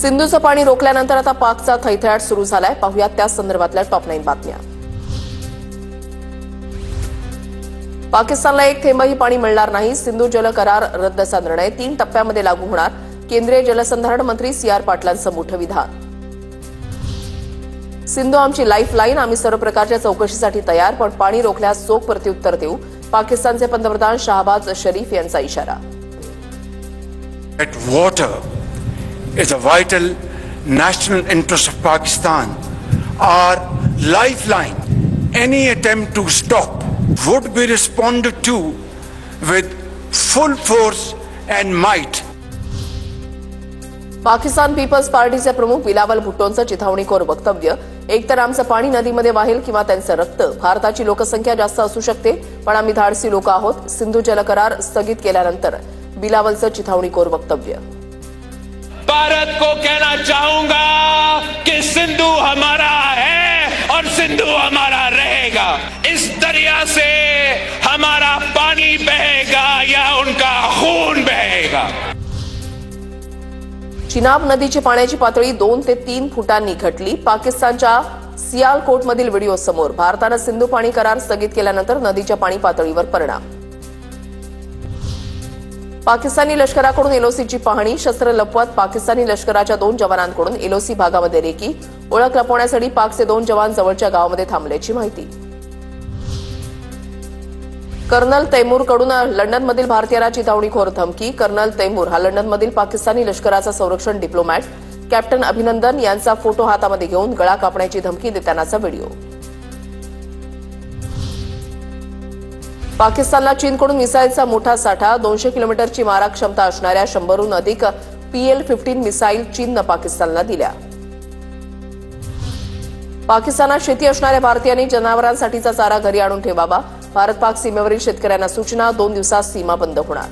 सिंधूचं पाणी रोखल्यानंतर आता पाकचा थैथयाट सुरू झालाय. पाहुयात त्या संदर्भातल्या टॉप 9 बातम्या. पाकिस्तानला एक थेंबही पाणी मिळणार नाही. सिंधू जल करार रद्दचा निर्णय 3 टप्प्यामध्ये लागू होणार. केंद्रीय जलसंधारण मंत्री CR पाटलांचं मोठं विधान. सिंधू आमची लाईफलाईन, आम्ही सर्व प्रकारच्या चौकशीसाठी तयार, पण पाणी रोखल्यास चोख प्रत्युत्तर देऊ. पाकिस्तानचे पंतप्रधान शाहबाज शरीफ यांचा इशारा. Water is a vital national interest of Pakistan. Our lifeline. Any attempt to stop would be responded to with full force and might. Pakistan Peoples पार्टीचे प्रमुख बिलावल भुट्टोंचं चिथावणीखोर वक्तव्य. एकतर आमचं पाणी नदीमध्ये वाहेल किंवा त्यांचं रक्त. भारताची लोकसंख्या जास्त असू शकते, पण आम्ही धाडसी लोक आहोत. सिंधू जल करार स्थगित केल्यानंतर बिलावलचं चिथावणीखोर वक्तव्य. भारत को कहना चाहूंगा कि सिंधु हमारा है और सिंधु हमारा रहेगा. इस दरिया से हमारा पानी बहेगा या उनका खून बहेगा. चिनाब नदीची पाण्याची पातळी 2 ते 3 फुटांनी घटली. पाकिस्तानच्या सियालकोटमधील व्हिडिओ समोर. भारतानं सिंधू पाणी करार स्थगित केल्यानंतर नदीच्या पाणी पातळीवर परिणाम. पाकिस्तानी लष्कराकडून एलओसीची पाहणी. शस्त्र लपवत पाकिस्तानी लष्कराच्या 2 जवानांकडून एलओसी भागामध्ये रेकी. ओळख लपवण्यासाठी पाकचे 2 जवान जवळच्या गावामध्ये थांबल्याची माहिती. कर्नल तैमूरकडून लंडनमधील भारतीयाला चिथावणीखोर धमकी. कर्नल तैमूर हा लंडनमधील पाकिस्तानी लष्कराचा संरक्षण डिप्लोमॅट. कॅप्टन अभिनंदन यांचा फोटो हातामध्ये घेऊन गळा कापण्याची धमकी देतानाचा व्हिडिओ. पाकिस्तानला चीनकडून मिसाईलचा मोठा साठा. 200 किलोमीटरची मारक क्षमता असणाऱ्या 100हून अधिक PL-15 मिसाईल चीननं पाकिस्तानला दिल्या. पाकिस्तानात शेती असणाऱ्या भारतीयांनी जनावरांसाठीचा चारा घरी आणून ठेवावा. भारत पाक सीमेवरील शेतकऱ्यांना सूचना. 2 दिवसात सीमा बंद होणार.